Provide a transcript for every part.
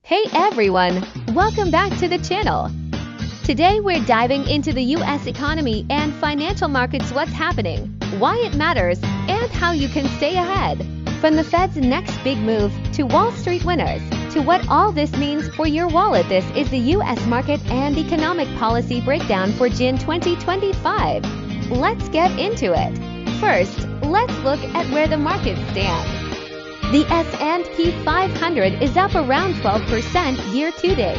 Hey everyone, welcome back to the channel. Today we're diving into the US economy and financial markets, what's happening, why it matters, and how you can stay ahead. From the Fed's next big move to Wall Street winners, to what all this means for your wallet, this is the US market and economic policy breakdown for June 2025. Let's get into it. First, let's look at where the markets stand. The S&P 500 is up around 12% year-to-date.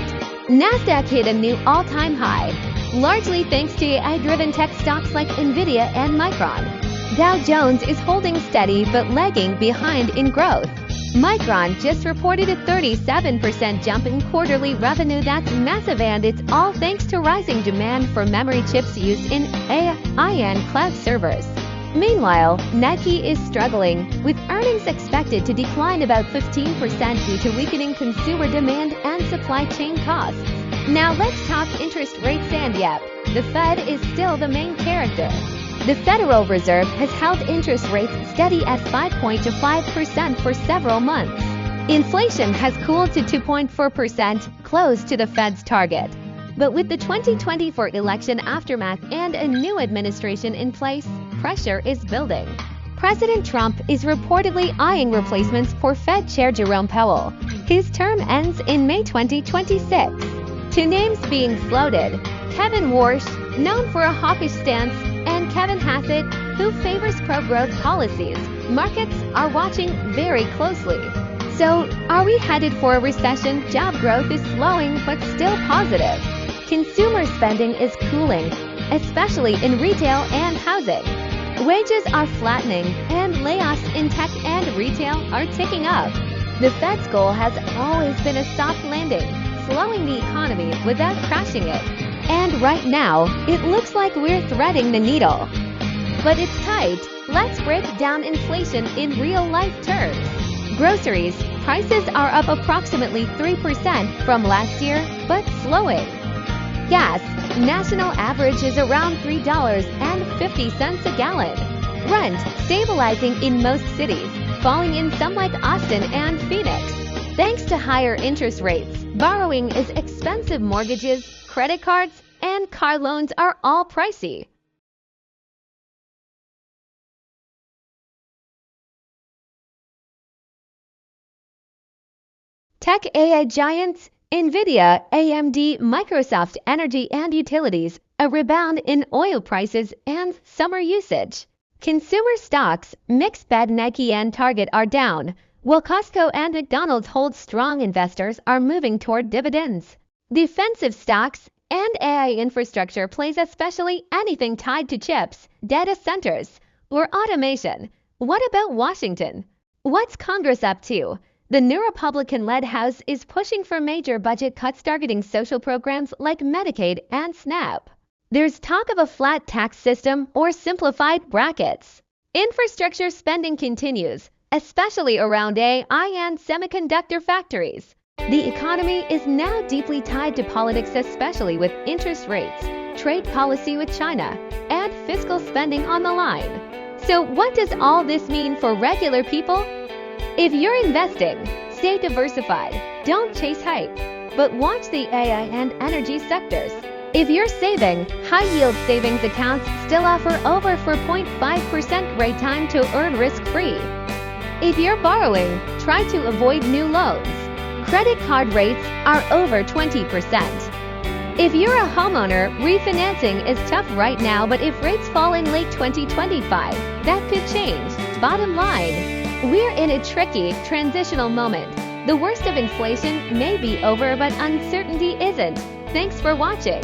Nasdaq hit a new all-time high, largely thanks to AI-driven tech stocks like Nvidia and Micron. Dow Jones is holding steady but lagging behind in growth. Micron just reported a 37% jump in quarterly revenue. That's massive, and it's all thanks to rising demand for memory chips used in AI and cloud servers. Meanwhile, Nike is struggling, with earnings expected to decline about 15% due to weakening consumer demand and supply chain costs. Now let's talk interest rates, and yep, the Fed is still the main character. The Federal Reserve has held interest rates steady at 5.25% for several months. Inflation has cooled to 2.4%, close to the Fed's target. But with the 2024 election aftermath and a new administration in place, pressure is building. President Trump is reportedly eyeing replacements for Fed Chair Jerome Powell. His term ends in May 2026. Two names being floated: Kevin Warsh, known for a hawkish stance, and Kevin Hassett, who favors pro-growth policies. Markets are watching very closely. So, are we headed for a recession? Job growth is slowing but still positive. Consumer spending is cooling, especially in retail and housing. Wages are flattening, and layoffs in tech and retail are ticking up. The Fed's goal has always been a soft landing, slowing the economy without crashing it. And right now, it looks like we're threading the needle. But it's tight. Let's break down inflation in real-life terms. Groceries prices are up approximately 3% from last year, but slowing. Gas national average is around $3.50 a gallon. Rent stabilizing in most cities, falling in some like Austin and Phoenix. Thanks to higher interest rates, borrowing is expensive. Mortgages, credit cards, and car loans are all pricey. Tech AI giants Nvidia, AMD, Microsoft, energy and utilities, a rebound in oil prices, and summer usage. Consumer stocks, mixed bag. Nike and Target are down, while Costco and McDonald's hold strong. Investors are moving toward dividends. Defensive stocks and AI infrastructure plays, especially anything tied to chips, data centers, or automation. What about Washington? What's Congress up to? The new Republican-led House is pushing for major budget cuts targeting social programs like Medicaid and SNAP. There's talk of a flat tax system or simplified brackets. Infrastructure spending continues, especially around AI and semiconductor factories. The economy is now deeply tied to politics, especially with interest rates, trade policy with China, and fiscal spending on the line. So what does all this mean for regular people? If you're investing, stay diversified. Don't chase hype, but watch the AI and energy sectors. If you're saving, high-yield savings accounts still offer over 4.5% rate time to earn risk-free. If you're borrowing, try to avoid new loans. Credit card rates are over 20%. If you're a homeowner, refinancing is tough right now, but if rates fall in late 2025, that could change. Bottom line, we're in a tricky, transitional moment. The worst of inflation may be over, but uncertainty isn't. Thanks for watching.